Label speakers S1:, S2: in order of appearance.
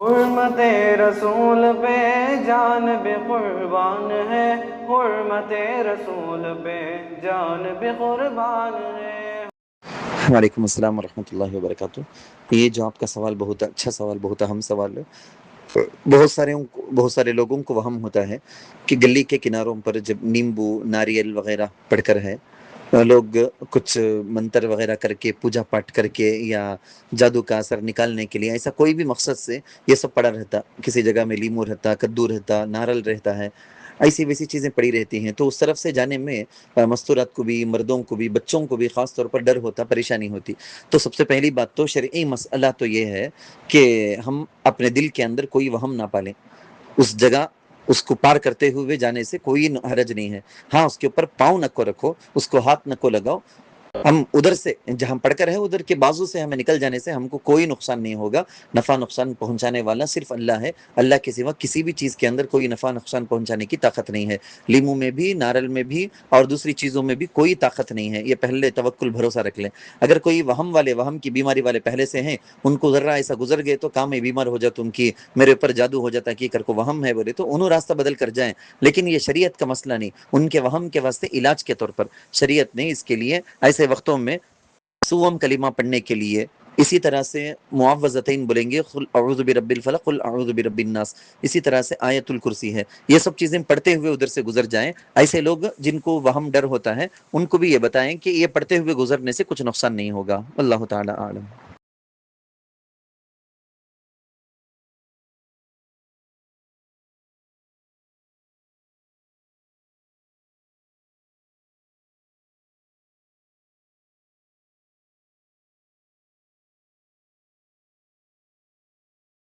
S1: حرمت رسول پہ جان بے قربان ہے، حرمت رسول پہ جان بے قربان ہے۔
S2: وعلیکم السلام ورحمۃ اللہ وبرکاتہ۔ یہ جو آپ کا سوال بہت اچھا سوال، بہت اہم سوال ہے۔ بہت سارے لوگوں کو وہم ہوتا ہے کہ گلی کے کناروں پر جب نیمبو ناریل وغیرہ پڑھ کر ہے، لوگ کچھ منتر وغیرہ کر کے، پوجا پاٹ کر کے، یا جادو کا اثر نکالنے کے لیے، ایسا کوئی بھی مقصد سے یہ سب پڑا رہتا، کسی جگہ میں لیمو رہتا، کدو رہتا، نارل رہتا ہے، ایسی ویسی چیزیں پڑی رہتی ہیں، تو اس طرف سے جانے میں مستورات کو بھی، مردوں کو بھی، بچوں کو بھی خاص طور پر ڈر ہوتا، پریشانی ہوتی۔ تو سب سے پہلی بات تو شرعی مسئلہ تو یہ ہے کہ ہم اپنے دل کے اندر کوئی وہم نہ پالیں، اس جگہ اس کو پار کرتے ہوئے جانے سے کوئی حرج نہیں ہے۔ ہاں، اس کے اوپر پاؤں نہ کو رکھو، اس کو ہاتھ نہ کو لگاؤ، ہم ادھر سے جہاں پڑھ کر ہے ادھر کے بازو سے ہمیں نکل جانے سے ہم کو کوئی نقصان نہیں ہوگا۔ نفع نقصان پہنچانے والا صرف اللہ ہے، اللہ کے سوا کسی بھی چیز کے اندر کوئی نفع نقصان پہنچانے کی طاقت نہیں ہے۔ لیمو میں بھی، نارل میں بھی، اور دوسری چیزوں میں بھی کوئی طاقت نہیں ہے، یہ پہلے توکل بھروسہ رکھ لیں۔ اگر کوئی وہم کی بیماری والے پہلے سے ہیں، ان کو ذرا ایسا گزر گئے تو کام میں بیمار ہو جاتا، ان کی میرے اوپر جادو ہو جاتا کہ کر کو وہم ہے بولے تو انہوں راستہ بدل کر جائیں، لیکن یہ شریعت کا مسئلہ نہیں۔ ان کے وہم کے واسطے علاج کے طور پر شریعت نے اس کے لیے ایسے وقتوں میں سوم کلمہ پڑھنے کے لیے، اسی طرح سے معوذتین بولیں گے، قل اعوذ برب الفلق قل اعوذ برب الناس، اسی طرح سے آیت الکرسی ہے، یہ سب چیزیں پڑھتے ہوئے ادھر سے گزر جائیں۔ ایسے لوگ جن کو وہم ڈر ہوتا ہے ان کو بھی یہ بتائیں کہ یہ پڑھتے ہوئے گزرنے سے کچھ نقصان نہیں ہوگا۔ اللہ تعالی اعلم۔